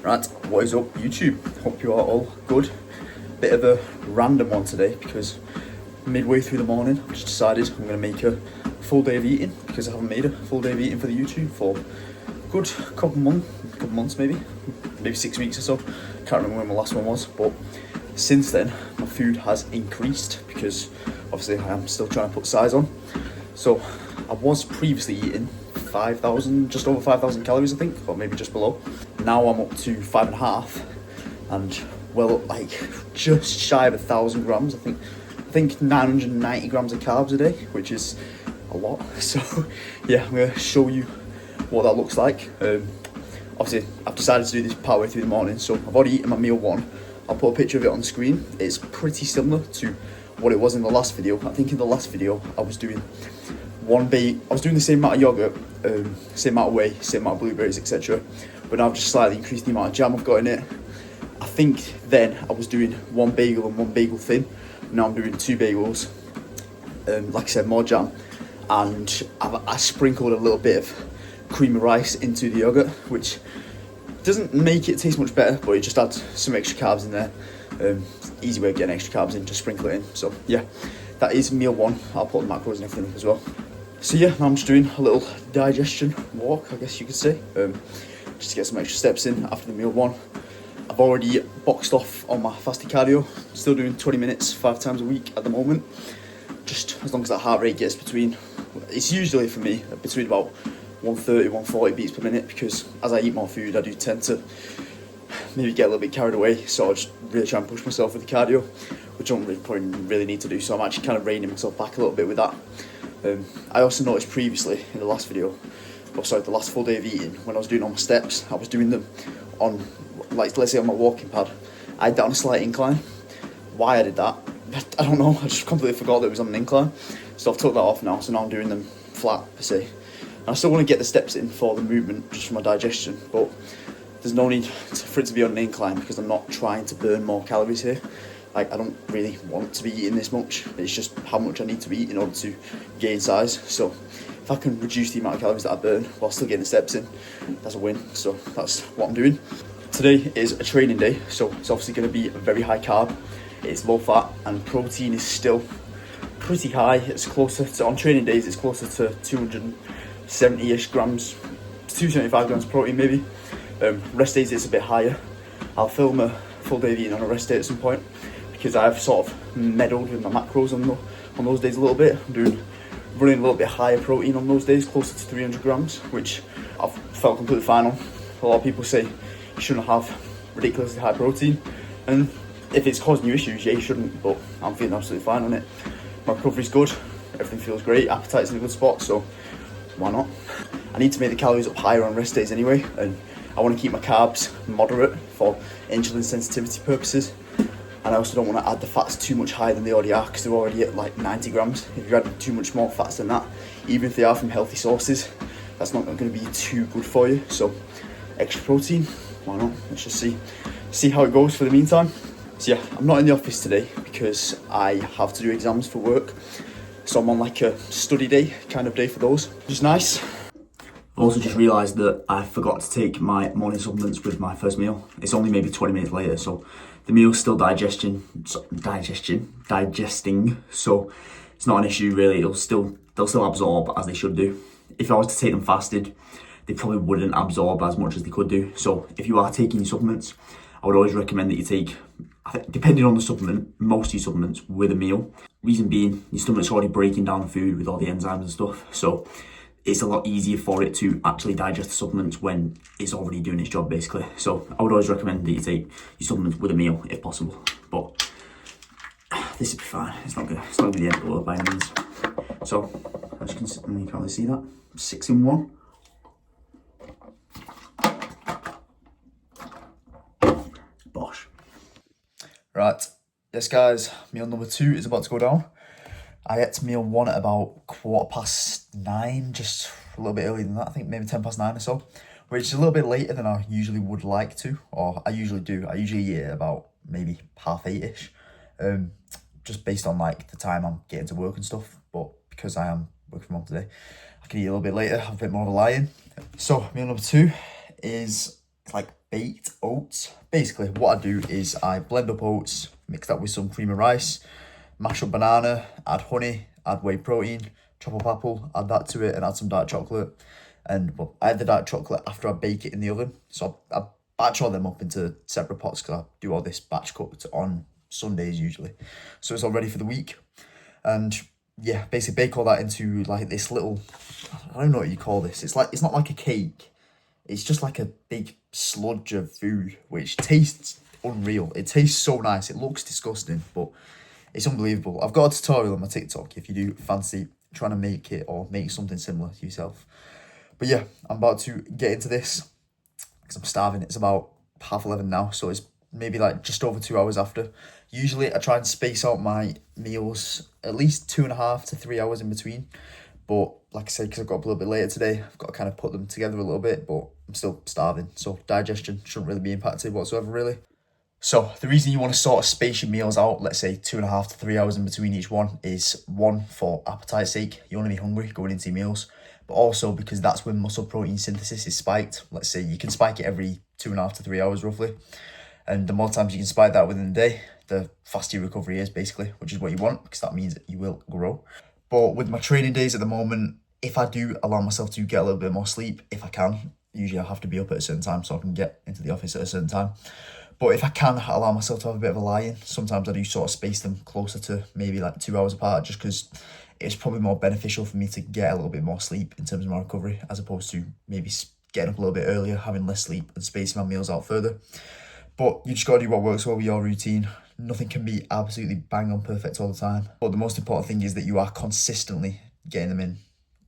Right, what is up YouTube? Hope you are all good. Bit of a random one today because midway through the morning I just decided I'm going to make a full day of eating because I haven't made a full day of eating for the YouTube for a good couple months maybe 6 weeks or so. Can't remember when my last one was, but since then my food has increased because obviously I am still trying to put size on. So I was previously eating 5,000, just over 5,000 calories I think, or maybe just below. Now I'm up to 5.5 and well, like just shy of 1,000 grams. I think 990 grams of carbs a day, which is a lot. So yeah, I'm gonna show you what that looks like. Obviously I've decided to do this partway through the morning, so I've already eaten my meal one. I'll put a picture of it on the screen. It's pretty similar to what it was in the last video. I think in the last video I was doing the same amount of yogurt, same amount of whey, same amount of blueberries, etc. But now I've just slightly increased the amount of jam I've got in it. I think then I was doing one bagel and one bagel thin. Now I'm doing two bagels, like I said, more jam, and I sprinkled a little bit of cream of rice into the yogurt, which doesn't make it taste much better, but it just adds some extra carbs in there. Easy way of getting extra carbs in, just sprinkle it in. So yeah, that is meal one. I'll put the macros and everything up as well. So yeah, now I'm just doing a little digestion walk, I guess you could say, just to get some extra steps in after the meal one. I've already boxed off on my fasted cardio, still doing 20 minutes 5 times a week at the moment. Just as long as that heart rate gets it's usually for me between about 130, 140 beats per minute, because as I eat more food I do tend to maybe get a little bit carried away, so I just really try and push myself with the cardio, which I don't probably really need to do, so I'm actually kind of reining myself back a little bit with that. I also noticed previously in the last video, the last full day of eating, when I was doing all my steps, I was doing them on, like, let's say on my walking pad, I had that on a slight incline. Why I did that, I don't know, I just completely forgot that it was on an incline, so I've took that off now, so now I'm doing them flat per se. And I still want to get the steps in for the movement, just for my digestion, but there's no need for it to be on an incline because I'm not trying to burn more calories here. Like, I don't really want to be eating this much, it's just how much I need to eat in order to gain size. So if I can reduce the amount of calories that I burn while still getting the steps in, that's a win. So that's what I'm doing. Today is a training day, so it's obviously going to be a very high carb, it's low fat, and protein is still pretty high. It's closer to, on training days, it's closer to 270-ish grams, 275 grams of protein maybe. Rest days it's a bit higher. I'll film a full day of eating on a rest day at some point, because I've sort of meddled with my macros on those days a little bit. I'm running a little bit higher protein on those days, closer to 300 grams, which I've felt completely fine on. A lot of people say you shouldn't have ridiculously high protein, and if it's causing you issues, yeah, you shouldn't, but I'm feeling absolutely fine on it. My recovery's good, everything feels great, appetite's in a good spot, so why not? I need to make the calories up higher on rest days anyway, and I want to keep my carbs moderate for insulin sensitivity purposes. And I also don't want to add the fats too much higher than they already are, because they're already at like 90 grams. If you're adding too much more fats than that, even if they are from healthy sources, that's not going to be too good for you. So extra protein, why not? Let's just see how it goes for the meantime. So yeah, I'm not in the office today because I have to do exams for work. So I'm on like a study day kind of day for those, which is nice. I've also just realised that I forgot to take my morning supplements with my first meal. It's only maybe 20 minutes later, so the meal's still digesting, so it's not an issue really. They'll still absorb as they should do. If I was to take them fasted, they probably wouldn't absorb as much as they could do. So if you are taking your supplements, I would always recommend that you take, I think, depending on the supplement, most of your supplements with a meal. Reason being, your stomach's already breaking down the food with all the enzymes and stuff, so it's a lot easier for it to actually digest the supplements when it's already doing its job, basically. So I would always recommend that you take your supplements with a meal if possible. But this will be fine. It's not gonna be the end of the world by any means. So as you can probably see that 6 in 1. Bosh. Right, yes guys, meal number 2 is about to go down. I ate meal 1 at about 9:15, just a little bit earlier than that. I think maybe 9:10 or so, which is a little bit later than I usually would like to, or I usually do. I usually eat at about maybe 8:30-ish, just based on like the time I'm getting to work and stuff. But because I am working from home today, I can eat a little bit later, have a bit more of a lie-in. So meal number 2 is like baked oats. Basically, what I do is I blend up oats, mix that with some cream of rice, mash up banana, add honey, add whey protein, chop up apple, add that to it, and add some dark chocolate. And well, I add the dark chocolate after I bake it in the oven. So I batch all them up into separate pots because I do all this batch cooked on Sundays usually. So it's all ready for the week. And yeah, basically bake all that into like this little, I don't know what you call this. It's not like a cake. It's just like a big sludge of food, which tastes unreal. It tastes so nice. It looks disgusting, but it's unbelievable. I've got a tutorial on my TikTok if you do fancy trying to make it or make something similar to yourself. But yeah, I'm about to get into this because I'm starving. It's about 11:30 now, so it's maybe like just over 2 hours after. Usually I try and space out my meals at least 2.5 to 3 hours in between. But like I said, because I've got up a little bit later today, I've got to kind of put them together a little bit, but I'm still starving. So digestion shouldn't really be impacted whatsoever, really. So the reason you want to sort of space your meals out, let's say 2.5 to 3 hours in between each one, is one, for appetite's sake. You want to be hungry going into your meals, but also because that's when muscle protein synthesis is spiked. Let's say you can spike it every 2.5 to 3 hours roughly. And the more times you can spike that within the day, the faster your recovery is basically, which is what you want because that means that you will grow. But with my training days at the moment, if I do allow myself to get a little bit more sleep, if I can, usually I have to be up at a certain time so I can get into the office at a certain time. But if I can allow myself to have a bit of a lie-in, sometimes I do sort of space them closer to maybe like 2 hours apart just because it's probably more beneficial for me to get a little bit more sleep in terms of my recovery as opposed to maybe getting up a little bit earlier, having less sleep and spacing my meals out further. But you just got to do what works well with your routine. Nothing can be absolutely bang on perfect all the time. But the most important thing is that you are consistently getting them in.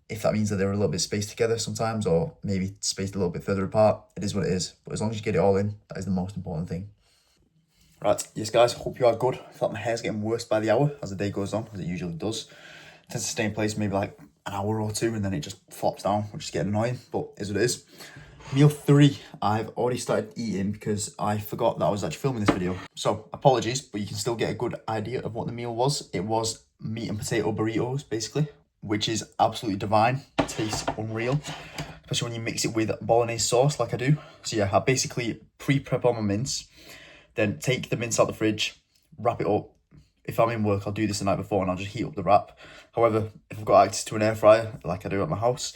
If that means that they're a little bit spaced together sometimes or maybe spaced a little bit further apart, it is what it is. But as long as you get it all in, that is the most important thing. Right, yes guys, hope you are good. I feel like my hair's getting worse by the hour as the day goes on, as it usually does. It tends to stay in place maybe like an hour or two and then it just flops down, which is getting annoying, but it is what it is. Meal 3, I've already started eating because I forgot that I was actually filming this video. So apologies, but you can still get a good idea of what the meal was. It was meat and potato burritos, basically, which is absolutely divine. It tastes unreal, especially when you mix it with bolognese sauce like I do. So yeah, I basically pre-prep all my mince, then take the mince out the fridge, wrap it up. If I'm in work, I'll do this the night before and I'll just heat up the wrap. However, if I've got access to an air fryer, like I do at my house,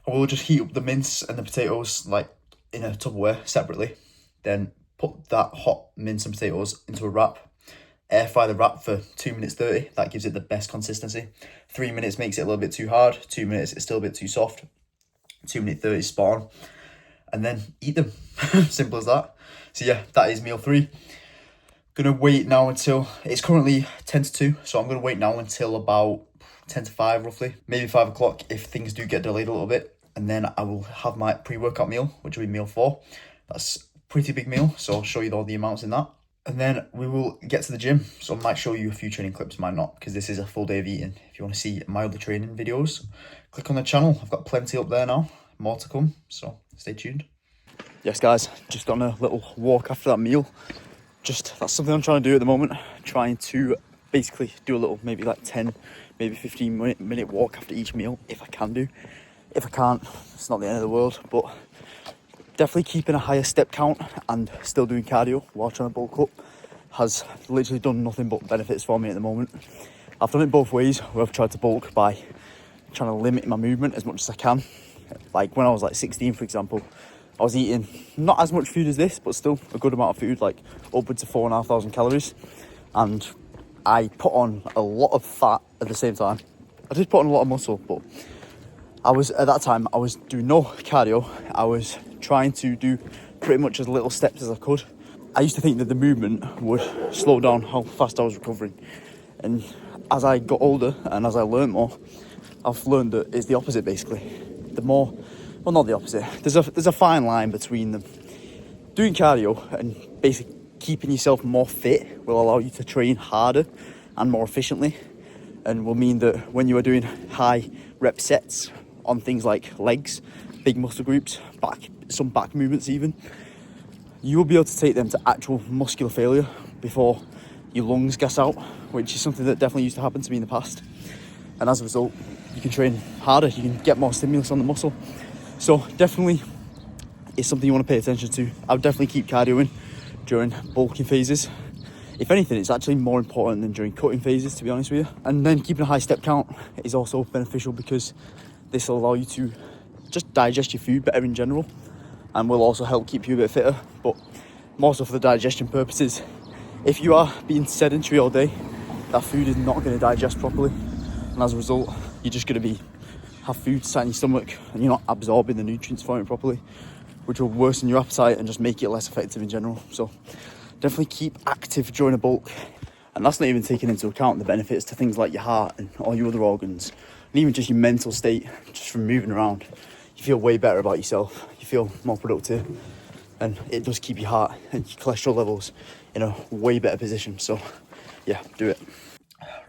I will just heat up the mince and the potatoes like in a Tupperware separately. Then put that hot mince and potatoes into a wrap. Air fry the wrap for 2 minutes 30. That gives it the best consistency. 3 minutes makes it a little bit too hard. 2 minutes it's still a bit too soft. 2 minute 30 is spot on. And then eat them. Simple as that. So yeah, that is meal 3. Gonna wait now until, it's currently 10 to 2. So I'm gonna wait now until about 10 to 5 roughly. Maybe 5 o'clock if things do get delayed a little bit. And then I will have my pre-workout meal, which will be meal 4. That's a pretty big meal, so I'll show you all the amounts in that. And then we will get to the gym. So I might show you a few training clips, might not, because this is a full day of eating. If you want to see my other training videos, click on the channel. I've got plenty up there now, more to come, so stay tuned. Yes guys, just on a little walk after that meal. That's something I'm trying to do at the moment. Trying to basically do a little, maybe like 10, maybe 15 minute walk after each meal, if I can do. If I can't, it's not the end of the world, but definitely keeping a higher step count and still doing cardio while trying to bulk up has literally done nothing but benefits for me at the moment. I've done it both ways, where I've tried to bulk by trying to limit my movement as much as I can. Like when I was like 16, for example, I was eating not as much food as this, but still a good amount of food, like upwards of 4,500 calories. And I put on a lot of fat at the same time. I did put on a lot of muscle, but at that time, I was doing no cardio. I was trying to do pretty much as little steps as I could. I used to think that the movement would slow down how fast I was recovering. And as I got older and as I learned more, I've learned that it's the opposite basically. Not the opposite. There's a fine line between them. Doing cardio and basically keeping yourself more fit will allow you to train harder and more efficiently, and will mean that when you are doing high rep sets on things like legs, big muscle groups, some back movements even, you will be able to take them to actual muscular failure before your lungs gas out, which is something that definitely used to happen to me in the past. And as a result, you can train harder, you can get more stimulus on the muscle. So definitely is something you want to pay attention to. I would definitely keep cardioing during bulking phases. If anything, it's actually more important than during cutting phases, to be honest with you. And then keeping a high step count is also beneficial because this will allow you to just digest your food better in general, and will also help keep you a bit fitter. But more so for the digestion purposes. If you are being sedentary all day, that food is not going to digest properly, and as a result, you're just going to have food sat in your stomach and you're not absorbing the nutrients from it properly, which will worsen your appetite and just make it less effective in general. So definitely keep active during a bulk. And that's not even taking into account the benefits to things like your heart and all your other organs, and even just your mental state, just from moving around. You feel way better about yourself, you feel more productive, and it does keep your heart and your cholesterol levels in a way better position. So yeah, do it.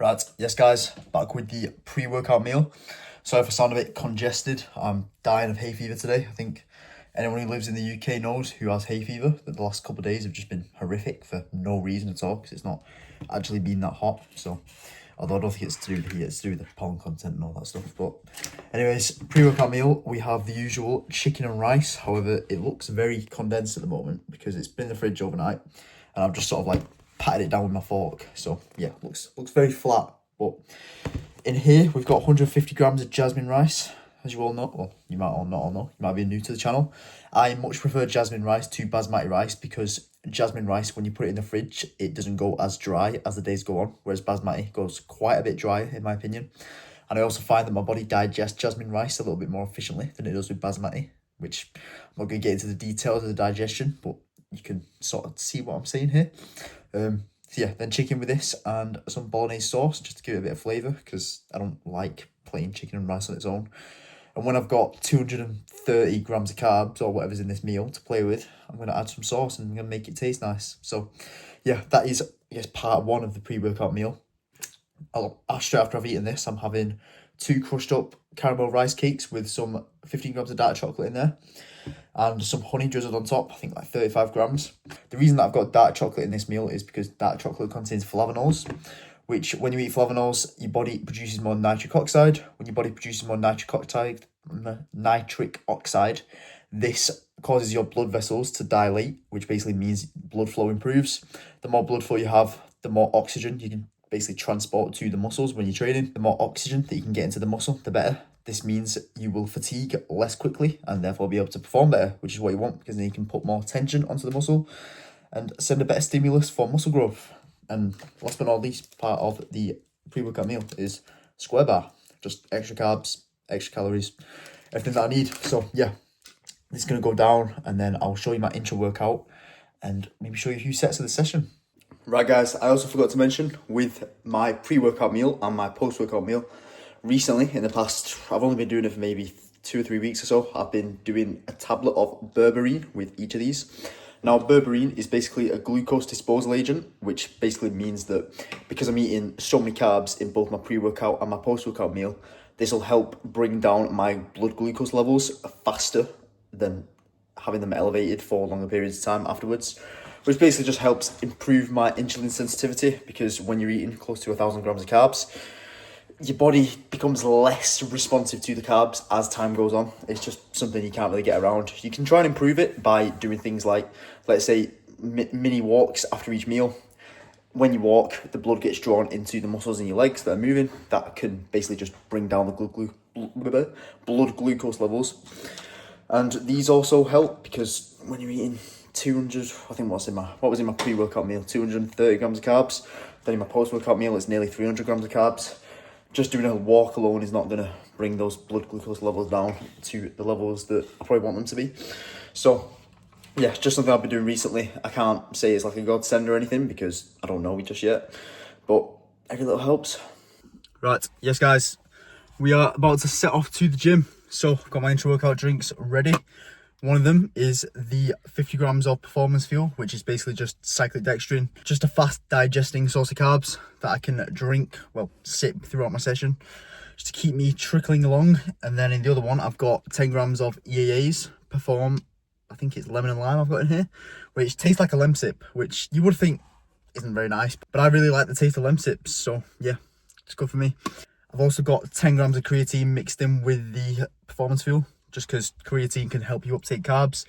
Right, yes guys, back with the pre-workout meal. Sorry if I sound a bit congested. I'm dying of hay fever today. I think anyone who lives in the UK knows who has hay fever, that the last couple of days have just been horrific for no reason at all, because it's not actually been that hot. So, although I don't think it's to do with the heat, it's to do with the pollen content and all that stuff. But anyways, pre-workout meal, we have the usual chicken and rice. However, it looks very condensed at the moment because it's been in the fridge overnight, and I've just sort of like patted it down with my fork. So yeah, looks very flat. But in here, we've got 150 grams of jasmine rice. As you all know, well, you might all not all know, you might be new to the channel. I much prefer jasmine rice to basmati rice because jasmine rice, when you put it in the fridge, it doesn't go as dry as the days go on, whereas basmati goes quite a bit drier, in my opinion. And I also find that my body digests jasmine rice a little bit more efficiently than it does with basmati, which I'm not going to get into the details of the digestion, but you can sort of see what I'm saying here. So yeah, then chicken with this and some bolognese sauce just to give it a bit of flavour, because I don't like plain chicken and rice on its own. And when I've got 230 grams of carbs or whatever's in this meal to play with, I'm going to add some sauce and I'm going to make it taste nice. So yeah, that is, I guess, part one of the pre-workout meal. Straight after I've eaten this, I'm having 2 crushed up caramel rice cakes with some 15 grams of dark chocolate in there and some honey drizzled on top, I think like 35 grams. The reason that I've got dark chocolate in this meal is because dark chocolate contains flavonols, which when you eat flavonols, your body produces more nitric oxide. When your body produces more nitric oxide, this causes your blood vessels to dilate, which basically means blood flow improves. The more blood flow you have, the more oxygen you can basically transport to the muscles when you're training. The more oxygen that you can get into the muscle, the better. This means you will fatigue less quickly and therefore be able to perform better, which is what you want, because then you can put more tension onto the muscle and send a better stimulus for muscle growth. And last but not least, part of the pre-workout meal is square bar. Just extra carbs, extra calories, everything that I need. So yeah, this is going to go down and then I'll show you my intro workout and maybe show you a few sets of the session. Right guys, I also forgot to mention with my pre-workout meal and my post-workout meal, recently in the past, I've only been doing it for maybe 2 or 3 weeks or so, I've been doing a tablet of berberine with each of these. Now, berberine is basically a glucose disposal agent, which basically means that because I'm eating so many carbs in both my pre-workout and my post-workout meal, this will help bring down my blood glucose levels faster than having them elevated for longer periods of time afterwards, which basically just helps improve my insulin sensitivity, because when you're eating close to 1,000 grams of carbs, your body becomes less responsive to the carbs as time goes on. It's just something you can't really get around. You can try and improve it by doing things like, let's say, mini walks after each meal. When you walk, the blood gets drawn into the muscles in your legs that are moving. That can basically just bring down the blood glucose levels. And these also help because when you're eating 200, I think what was in my pre-workout meal, 230 grams of carbs. Then in my post-workout meal, it's nearly 300 grams of carbs. Just doing a walk alone is not going to bring those blood glucose levels down to the levels that I probably want them to be. So yeah, just something I've been doing recently. I can't say it's like a godsend or anything because I don't know just yet, but every little helps. Right, yes guys, we are about to set off to the gym. So I've got my intro workout drinks ready. One of them is the 50 grams of performance fuel, which is basically just cyclodextrin, just a fast digesting source of carbs that I can drink, well, sip throughout my session, just to keep me trickling along. And then in the other one, I've got 10 grams of EAAs, Perform, I think it's lemon and lime I've got in here, which tastes like a Lemsip, which you would think isn't very nice, but I really like the taste of Lemsips, so yeah, it's good for me. I've also got 10 grams of creatine mixed in with the performance fuel, just because creatine can help you uptake carbs.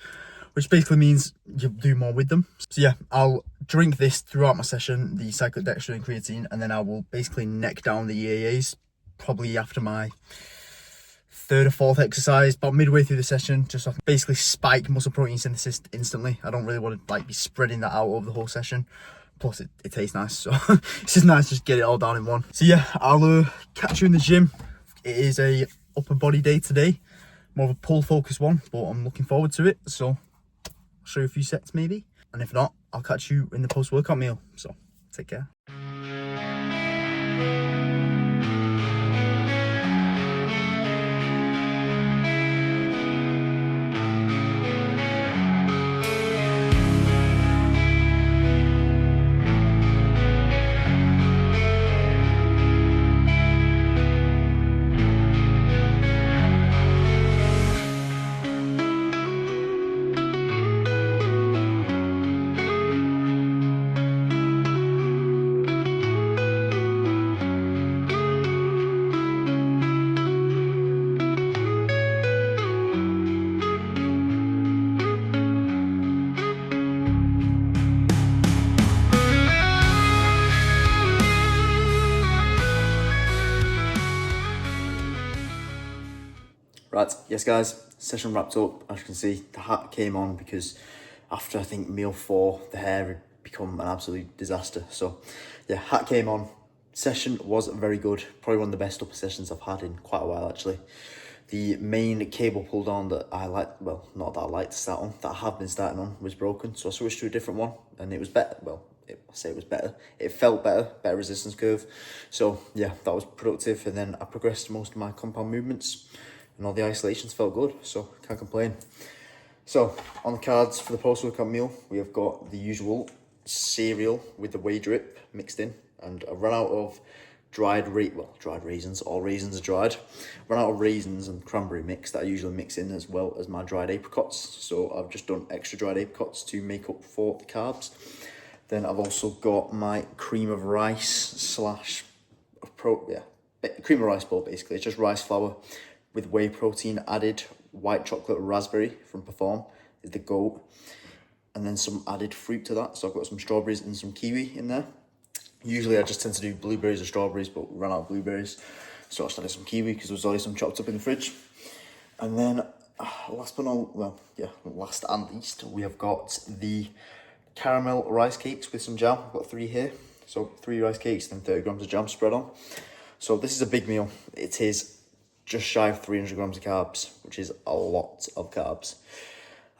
which basically means you do more with them. So yeah, I'll drink this throughout my session, the cyclodextrin and creatine, and then I will basically neck down the EAAs probably after my third or fourth exercise, about midway through the session, just so I can basically spike muscle protein synthesis instantly. I don't really want to like be spreading that out over the whole session. Plus it tastes nice, so it's just nice to just get it all down in one. So yeah, I'll catch you in the gym. It is a upper body day today, more of a pull focus one, but I'm looking forward to it. So I'll show you a few sets maybe, and if not, I'll catch you in the post-workout meal. So take care. Right, yes guys, session wrapped up. As you can see, the hat came on because after I think meal 4, the hair had become an absolute disaster. So yeah, hat came on. Session was very good. Probably one of the best upper sessions I've had in quite a while actually. The main cable pull down that I like, well, not that I like to start on, that I have been starting on, was broken. So I switched to a different one and it was better. Well, I say it was better. It felt better resistance curve. So yeah, that was productive. And then I progressed most of my compound movements. And all the isolations felt good, so can't complain. So on the cards for the post-workout meal, we have got the usual cereal with the whey drip mixed in, and I ran out of dried raisins. All raisins are dried. Ran out of raisins and cranberry mix that I usually mix in, as well as my dried apricots. So I've just done extra dried apricots to make up for the carbs. Then I've also got my cream of rice cream of rice bowl basically. It's just rice flour with whey protein added, white chocolate raspberry from Perform is the goat, and then some added fruit to that. So I've got some strawberries and some kiwi in there. Usually I just tend to do blueberries or strawberries, but ran out of blueberries, so I just added some kiwi because there was already some chopped up in the fridge. And then last and least, we have got the caramel rice cakes with some jam. I've got 3 here, so 3 rice cakes and 30 grams of jam spread on. So this is a big meal. It is just shy of 300 grams of carbs, which is a lot of carbs.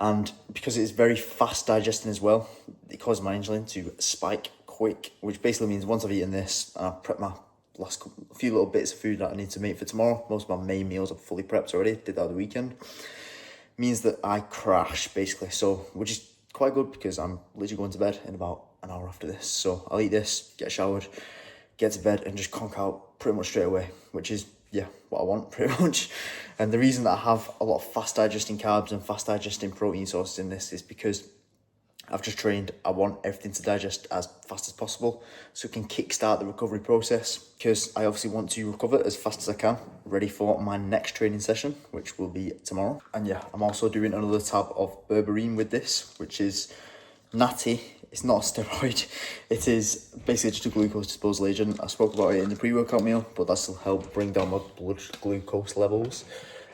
And because it is very fast digesting as well, it causes my insulin to spike quick, which basically means once I've eaten this and I've prepped my few little bits of food that I need to make for tomorrow, most of my main meals are fully prepped already, did that the weekend, means that I crash basically. So, which is quite good because I'm literally going to bed in about an hour after this. So I'll eat this, get showered, get to bed and just conk out pretty much straight away, which is what I want pretty much. And the reason that I have a lot of fast digesting carbs and fast digesting protein sources in this is because I've just trained. I want everything to digest as fast as possible so it can kickstart the recovery process, because I obviously want to recover as fast as I can, ready for my next training session, which will be tomorrow. And yeah, I'm also doing another tab of berberine with this, which is natty. It's not a steroid. It is basically just a glucose disposal agent. I spoke about it in the pre-workout meal, but that's to help bring down my blood glucose levels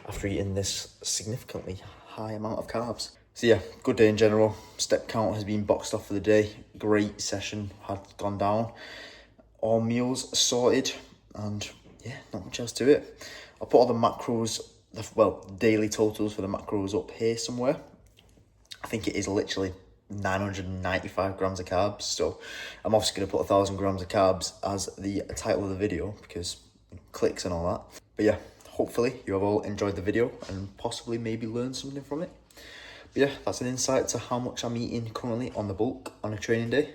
after eating this significantly high amount of carbs. So yeah, good day in general. Step count has been boxed off for the day. Great session had gone down. All meals sorted, and yeah, not much else to it. I'll put all the macros, daily totals for the macros up here somewhere. I think it is literally 995 grams of carbs, so I'm obviously going to put 1,000 grams of carbs as the title of the video because clicks and all that. But yeah, hopefully you have all enjoyed the video and possibly maybe learned something from it. But yeah, that's an insight to how much I'm eating currently on the bulk on a training day.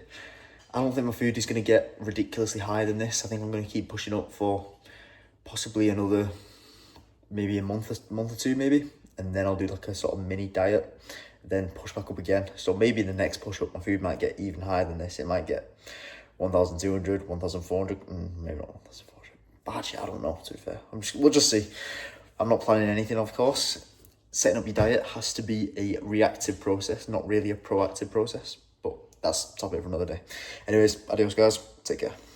I don't think my food is going to get ridiculously higher than this. I think I'm going to keep pushing up for possibly another maybe a month or two maybe, and then I'll do like a sort of mini diet, then push back up again. So maybe the next push up, my food might get even higher than this. It might get 1,200, 1,400, maybe not 1,400. But actually, I don't know, to be fair. We'll just see. I'm not planning anything, of course. setting up your diet has to be a reactive process, not really a proactive process. But that's a topic for another day. Anyways, adios guys, take care.